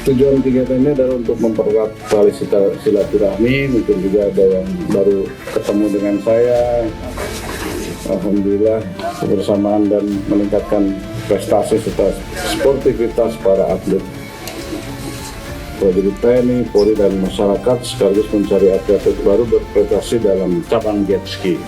Tujuan kegiatan ini adalah untuk mempererat tali silaturahmi, mungkin juga ada yang baru ketemu dengan saya. Alhamdulillah kebersamaan dan meningkatkan prestasi serta sportivitas para atlet prajurit TNI, Polri dan masyarakat, sekaligus mencari atlet baru berprestasi dalam cabang Jetski.